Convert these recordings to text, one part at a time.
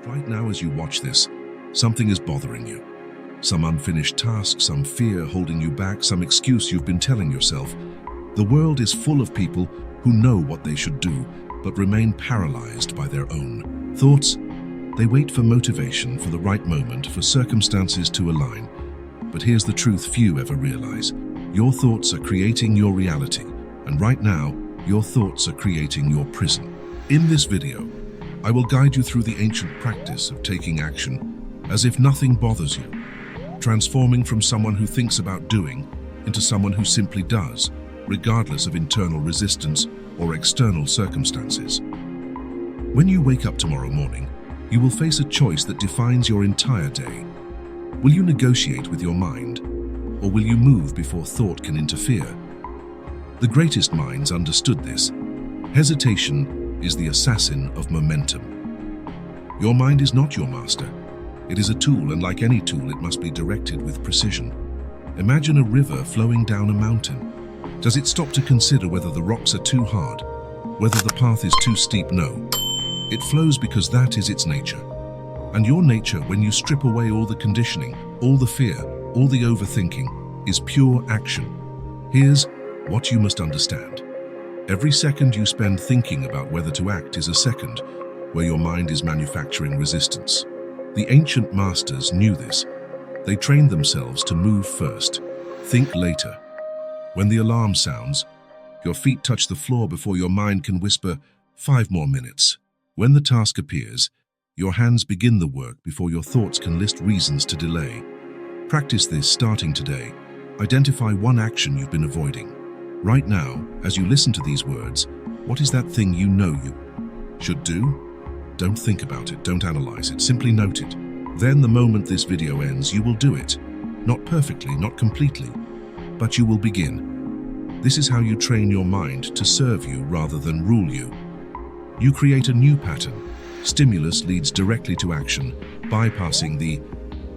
Right now, as you watch this, something is bothering you. Some unfinished task, some fear holding you back, some excuse you've been telling yourself. The world is full of people who know what they should do, but remain paralyzed by their own thoughts. They wait for motivation, for the right moment, for circumstances to align. But here's the truth few ever realize. Your thoughts are creating your reality, and right now, your thoughts are creating your prison. In this video, I will guide you through the ancient practice of taking action as if nothing bothers you, transforming from someone who thinks about doing into someone who simply does, regardless of internal resistance or external circumstances. When you wake up tomorrow morning, you will face a choice that defines your entire day. Will you negotiate with your mind, or will you move before thought can interfere? The greatest minds understood this. Hesitation is the assassin of momentum. Your mind is not your master. It is a tool, and like any tool, it must be directed with precision. Imagine a river flowing down a mountain. Does it stop to consider whether the rocks are too hard, whether the path is too steep? No. It flows because that is its nature. And your nature, when you strip away all the conditioning, all the fear, all the overthinking, is pure action. Here's what you must understand. Every second you spend thinking about whether to act is a second where your mind is manufacturing resistance. The ancient masters knew this. They trained themselves to move first, think later. When the alarm sounds, your feet touch the floor before your mind can whisper, 5 more minutes. When the task appears, your hands begin the work before your thoughts can list reasons to delay. Practice this starting today. Identify one action you've been avoiding. Right now, as you listen to these words, what is that thing you know you should do? Don't think about it, don't analyze it, simply note it. Then the moment this video ends, you will do it. Not perfectly, not completely, but you will begin. This is how you train your mind to serve you rather than rule you. You create a new pattern. Stimulus leads directly to action, bypassing the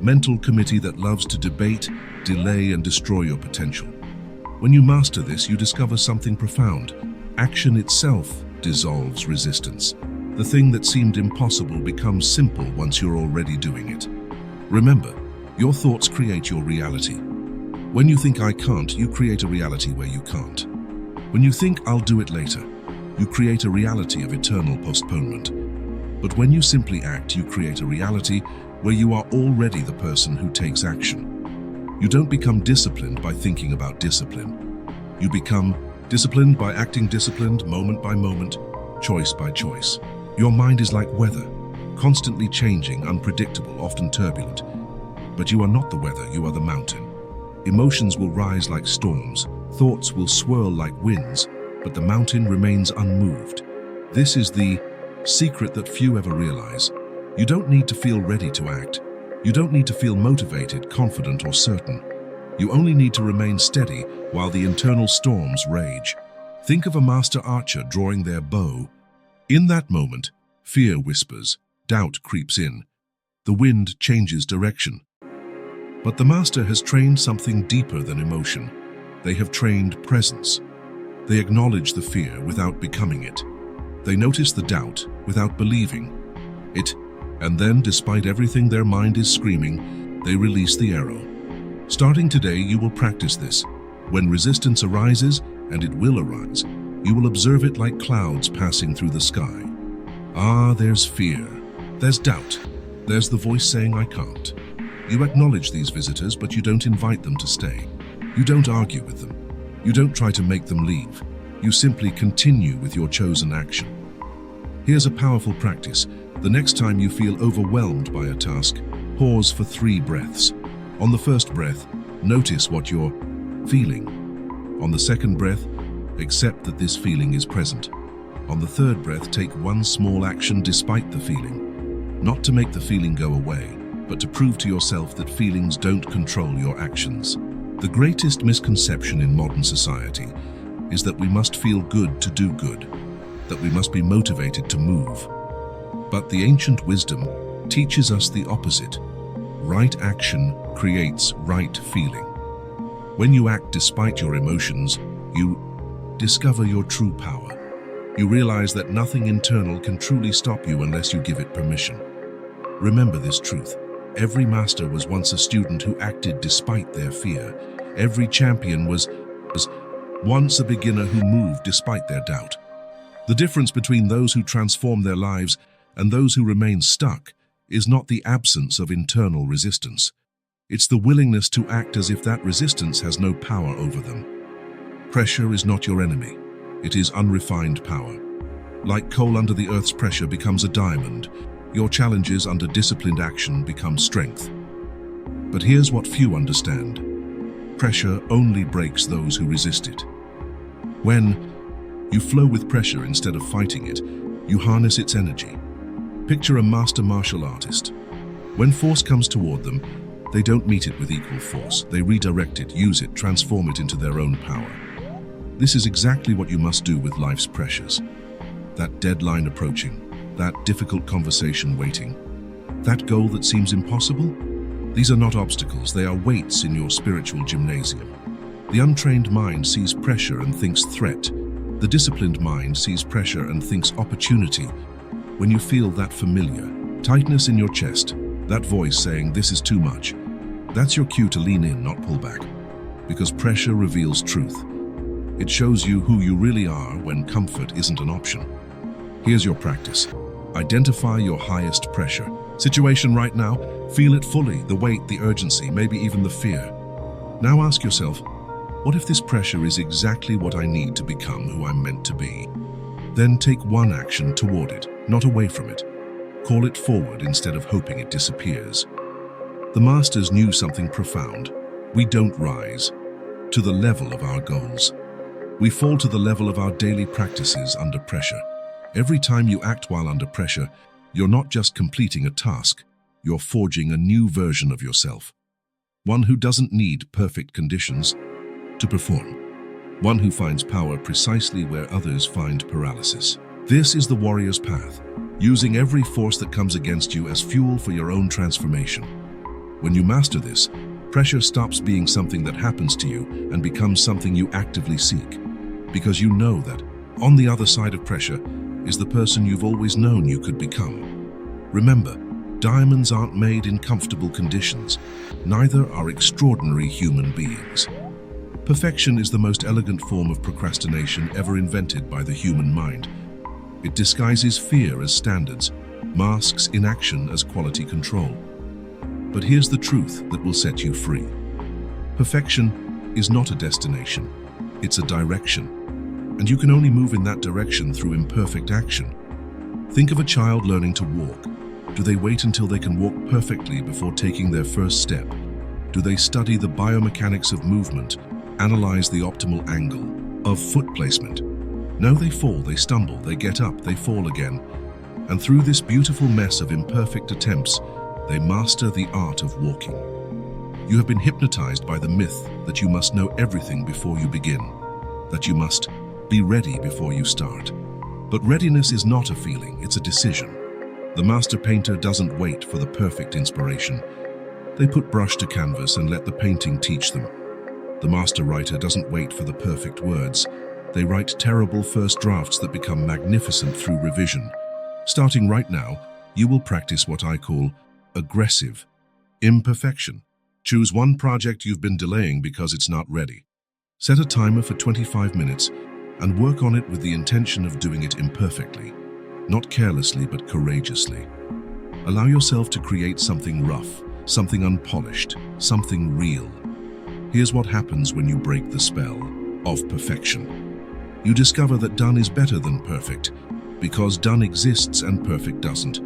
mental committee that loves to debate, delay, and destroy your potential. When you master this, you discover something profound. Action itself dissolves resistance. The thing that seemed impossible becomes simple once you're already doing it. Remember, your thoughts create your reality. When you think I can't, you create a reality where you can't. When you think I'll do it later, you create a reality of eternal postponement. But when you simply act, you create a reality where you are already the person who takes action. You don't become disciplined by thinking about discipline. You become disciplined by acting disciplined moment by moment, choice by choice. Your mind is like weather, constantly changing, unpredictable, often turbulent. But you are not the weather, you are the mountain. Emotions will rise like storms, thoughts will swirl like winds, but the mountain remains unmoved. This is the secret that few ever realize. You don't need to feel ready to act. You don't need to feel motivated, confident, or certain. You only need to remain steady while the internal storms rage. Think of a master archer drawing their bow. In that moment, fear whispers, doubt creeps in. The wind changes direction. But the master has trained something deeper than emotion. They have trained presence. They acknowledge the fear without becoming it. They notice the doubt without believing it. And then, despite everything their mind is screaming, they release the arrow. Starting today, you will practice this. When resistance arises, and it will arise, you will observe it like clouds passing through the sky. Ah, there's fear. There's doubt. There's the voice saying, I can't. You acknowledge these visitors, but you don't invite them to stay. You don't argue with them. You don't try to make them leave. You simply continue with your chosen action. Here's a powerful practice. The next time you feel overwhelmed by a task, pause for 3 breaths. On the first breath, notice what you're feeling. On the second breath, accept that this feeling is present. On the third breath, take one small action despite the feeling. Not to make the feeling go away, but to prove to yourself that feelings don't control your actions. The greatest misconception in modern society is that we must feel good to do good, that we must be motivated to move. But the ancient wisdom teaches us the opposite. Right action creates right feeling. When you act despite your emotions, you discover your true power. You realize that nothing internal can truly stop you unless you give it permission. Remember this truth. Every master was once a student who acted despite their fear. Every champion was once a beginner who moved despite their doubt. The difference between those who transform their lives and those who remain stuck is not the absence of internal resistance. It's the willingness to act as if that resistance has no power over them. Pressure is not your enemy. It is unrefined power. Like coal under the earth's pressure becomes a diamond, your challenges under disciplined action become strength. But here's what few understand. Pressure only breaks those who resist it. When you flow with pressure instead of fighting it, you harness its energy. Picture a master martial artist. When force comes toward them, they don't meet it with equal force. They redirect it, use it, transform it into their own power. This is exactly what you must do with life's pressures. That deadline approaching, that difficult conversation waiting, that goal that seems impossible? These are not obstacles, they are weights in your spiritual gymnasium. The untrained mind sees pressure and thinks threat. The disciplined mind sees pressure and thinks opportunity. When you feel that familiar tightness in your chest, that voice saying this is too much, that's your cue to lean in, not pull back. Because pressure reveals truth. It shows you who you really are when comfort isn't an option. Here's your practice. Identify your highest pressure situation right now. Feel it fully, the weight, the urgency, maybe even the fear. Now ask yourself, what if this pressure is exactly what I need to become who I'm meant to be? Then take one action toward it, not away from it. Call it forward instead of hoping it disappears. The masters knew something profound. We don't rise to the level of our goals. We fall to the level of our daily practices under pressure. Every time you act while under pressure, you're not just completing a task, you're forging a new version of yourself. One who doesn't need perfect conditions to perform. One who finds power precisely where others find paralysis. This is the warrior's path, using every force that comes against you as fuel for your own transformation. When you master this, pressure stops being something that happens to you and becomes something you actively seek, because you know that on the other side of pressure is the person you've always known you could become. Remember, diamonds aren't made in comfortable conditions, neither are extraordinary human beings. Perfection is the most elegant form of procrastination ever invented by the human mind. It disguises fear as standards, masks inaction as quality control. But here's the truth that will set you free. Perfection is not a destination, it's a direction. And you can only move in that direction through imperfect action. Think of a child learning to walk. Do they wait until they can walk perfectly before taking their first step? Do they study the biomechanics of movement, analyze the optimal angle of foot placement? No, they fall, they stumble, they get up, they fall again. And through this beautiful mess of imperfect attempts, they master the art of walking. You have been hypnotized by the myth that you must know everything before you begin, that you must be ready before you start. But readiness is not a feeling, it's a decision. The master painter doesn't wait for the perfect inspiration. They put brush to canvas and let the painting teach them. The master writer doesn't wait for the perfect words. They write terrible first drafts that become magnificent through revision. Starting right now, you will practice what I call aggressive imperfection. Choose one project you've been delaying because it's not ready. Set a timer for 25 minutes and work on it with the intention of doing it imperfectly, not carelessly but courageously. Allow yourself to create something rough, something unpolished, something real. Here's what happens when you break the spell of perfection. You discover that done is better than perfect, because done exists and perfect doesn't.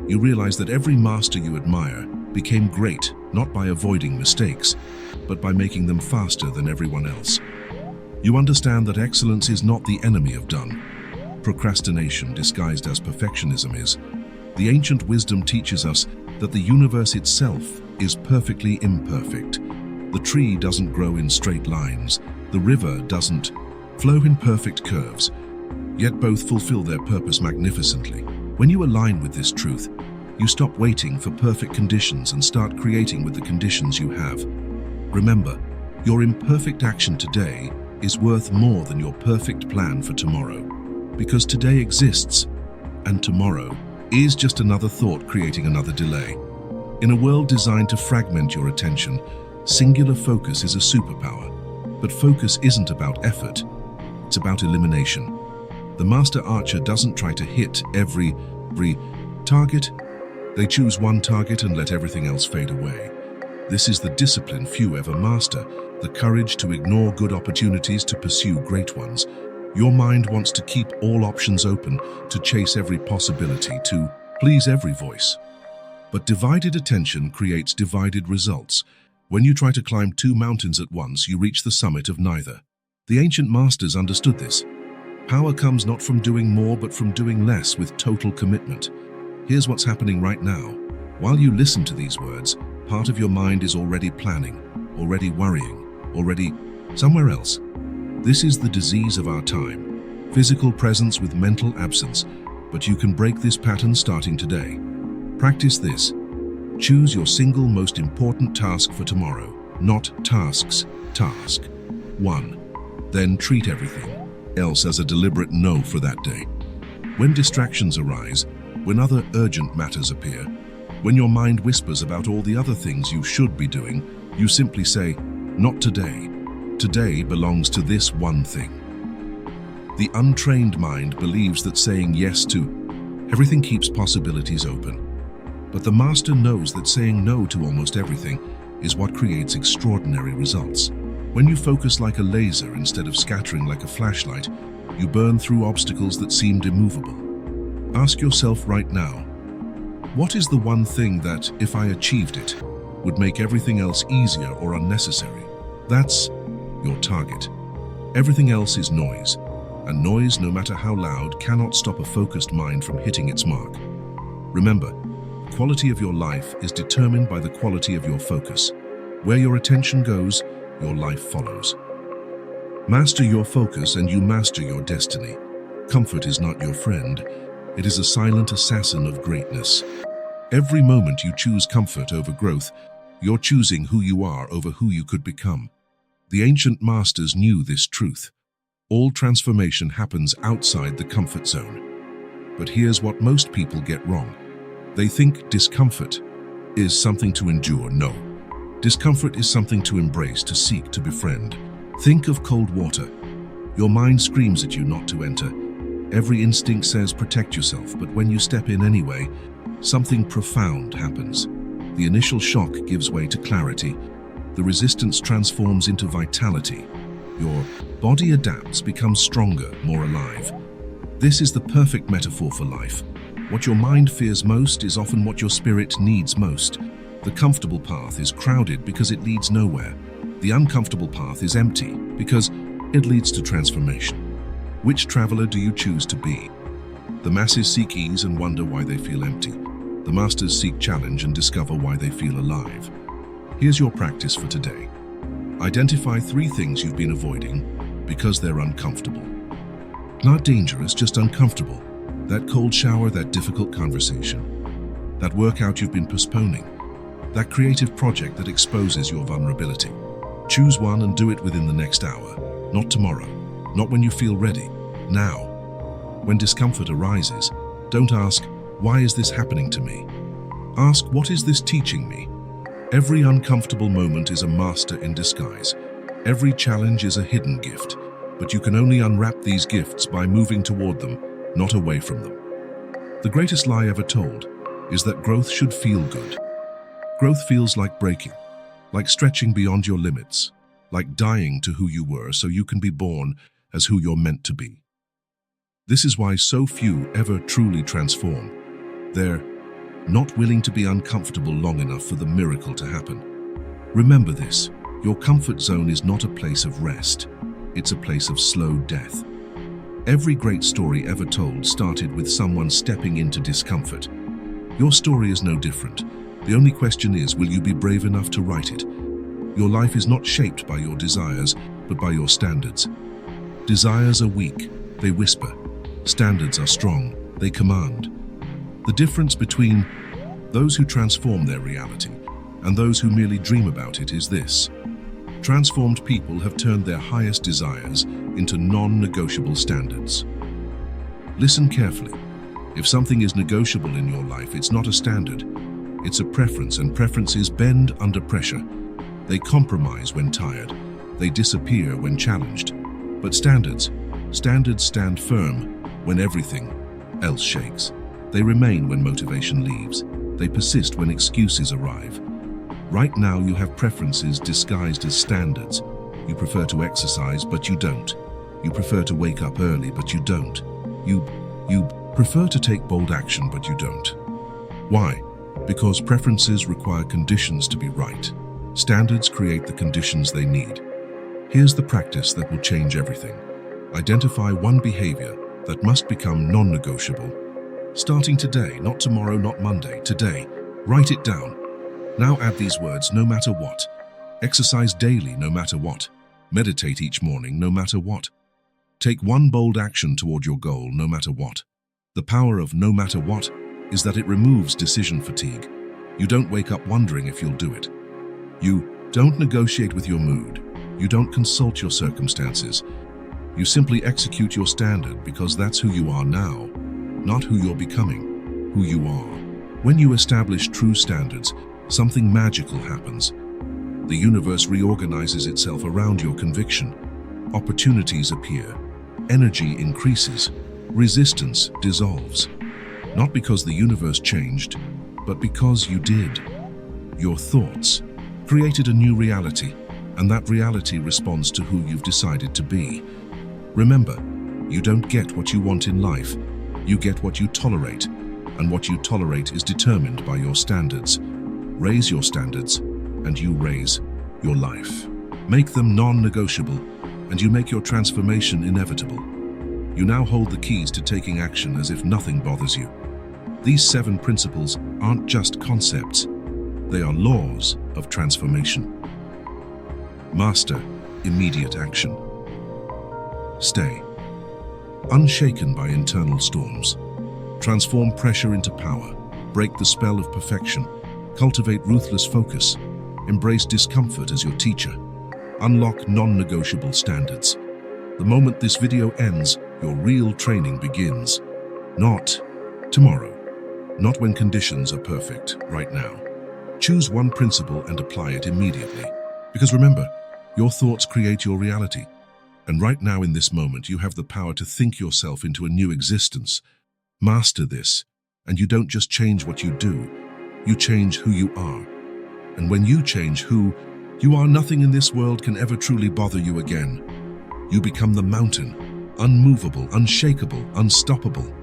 You realize that every master you admire became great not by avoiding mistakes, but by making them faster than everyone else. You understand that excellence is not the enemy of done. Procrastination, disguised as perfectionism, is. The ancient wisdom teaches us that the universe itself is perfectly imperfect. The tree doesn't grow in straight lines. The river doesn't flow in perfect curves. Yet both fulfill their purpose magnificently. When you align with this truth, you stop waiting for perfect conditions and start creating with the conditions you have. Remember, your imperfect action today is worth more than your perfect plan for tomorrow. Because today exists, and tomorrow is just another thought creating another delay. In a world designed to fragment your attention, singular focus is a superpower. But focus isn't about effort, it's about elimination. The master archer doesn't try to hit every target. They choose one target and let everything else fade away. This is the discipline few ever master, the courage to ignore good opportunities to pursue great ones. Your mind wants to keep all options open, to chase every possibility, to please every voice. But divided attention creates divided results. When you try to climb two mountains at once, you reach the summit of neither. The ancient masters understood this. Power comes not from doing more, but from doing less with total commitment. Here's what's happening right now. While you listen to these words, part of your mind is already planning, already worrying, already somewhere else. This is the disease of our time. Physical presence with mental absence. But you can break this pattern starting today. Practice this. Choose your single most important task for tomorrow, not tasks, task. 1. Then treat everything else as a deliberate no for that day. When distractions arise, when other urgent matters appear, when your mind whispers about all the other things you should be doing, you simply say, not today. Today belongs to this one thing. The untrained mind believes that saying yes to everything keeps possibilities open. But the master knows that saying no to almost everything is what creates extraordinary results. When you focus like a laser instead of scattering like a flashlight, you burn through obstacles that seemed immovable. Ask yourself right now, what is the one thing that, if I achieved it, would make everything else easier or unnecessary? That's your target. Everything else is noise, and noise, no matter how loud, cannot stop a focused mind from hitting its mark. Remember, the quality of your life is determined by the quality of your focus. Where your attention goes, your life follows. Master your focus and you master your destiny. Comfort is not your friend. It is a silent assassin of greatness. Every moment you choose comfort over growth, you're choosing who you are over who you could become. The ancient masters knew this truth. All transformation happens outside the comfort zone. But here's what most people get wrong. They think discomfort is something to endure. No. Discomfort is something to embrace, to seek, to befriend. Think of cold water. Your mind screams at you not to enter. Every instinct says protect yourself, but when you step in anyway, something profound happens. The initial shock gives way to clarity. The resistance transforms into vitality. Your body adapts, becomes stronger, more alive. This is the perfect metaphor for life. What your mind fears most is often what your spirit needs most. The comfortable path is crowded because it leads nowhere. The uncomfortable path is empty because it leads to transformation. Which traveler do you choose to be? The masses seek ease and wonder why they feel empty. The masters seek challenge and discover why they feel alive. Here's your practice for today. Identify 3 things you've been avoiding because they're uncomfortable. Not dangerous, just uncomfortable. That cold shower, that difficult conversation, that workout you've been postponing, that creative project that exposes your vulnerability. Choose one and do it within the next hour, not tomorrow, not when you feel ready, now. When discomfort arises, don't ask, why is this happening to me? Ask, what is this teaching me? Every uncomfortable moment is a master in disguise. Every challenge is a hidden gift, but you can only unwrap these gifts by moving toward them, not away from them. The greatest lie ever told is that growth should feel good. Growth feels like breaking, like stretching beyond your limits, like dying to who you were so you can be born as who you're meant to be. This is why so few ever truly transform. They're not willing to be uncomfortable long enough for the miracle to happen. Remember this, your comfort zone is not a place of rest. It's a place of slow death. Every great story ever told started with someone stepping into discomfort. Your story is no different. The only question is, will you be brave enough to write it? Your life is not shaped by your desires, but by your standards. Desires are weak, they whisper. Standards are strong, they command. The difference between those who transform their reality and those who merely dream about it is this. Transformed people have turned their highest desires into non-negotiable standards. Listen carefully. If something is negotiable in your life, it's not a standard. It's a preference, and preferences bend under pressure. They compromise when tired. They disappear when challenged. But standards stand firm when everything else shakes. They remain when motivation leaves. They persist when excuses arrive. Right now you have preferences disguised as standards. You prefer to exercise, but you don't. You prefer to wake up early, but you don't. You prefer to take bold action, but you don't. Why? Because preferences require conditions to be right. Standards create the conditions they need. Here's the practice that will change everything. Identify one behavior that must become non-negotiable. Starting today, not tomorrow, not Monday, today. Write it down. Now add these words: no matter what. Exercise daily, no matter what. Meditate each morning, no matter what. Take one bold action toward your goal, no matter what. The power of no matter what is that it removes decision fatigue. You don't wake up wondering if you'll do it. You don't negotiate with your mood. You don't consult your circumstances. You simply execute your standard because that's who you are now, not who you're becoming, who you are. When you establish true standards, something magical happens. The universe reorganizes itself around your conviction. Opportunities appear. Energy increases. Resistance dissolves. Not because the universe changed, but because you did. Your thoughts created a new reality, and that reality responds to who you've decided to be. Remember, you don't get what you want in life. You get what you tolerate, and what you tolerate is determined by your standards. Raise your standards, and you raise your life. Make them non-negotiable, and you make your transformation inevitable. You now hold the keys to taking action as if nothing bothers you. These 7 principles aren't just concepts. They are laws of transformation. Master immediate action. Stay unshaken by internal storms. Transform pressure into power. Break the spell of perfection. Cultivate ruthless focus. Embrace discomfort as your teacher. Unlock non-negotiable standards. The moment this video ends, your real training begins. Not tomorrow. Not when conditions are perfect, right now. Choose one principle and apply it immediately. Because remember, your thoughts create your reality. And right now in this moment, you have the power to think yourself into a new existence. Master this, and you don't just change what you do, you change who you are. And when you change who you are, nothing in this world can ever truly bother you again. You become the mountain, unmovable, unshakable, unstoppable.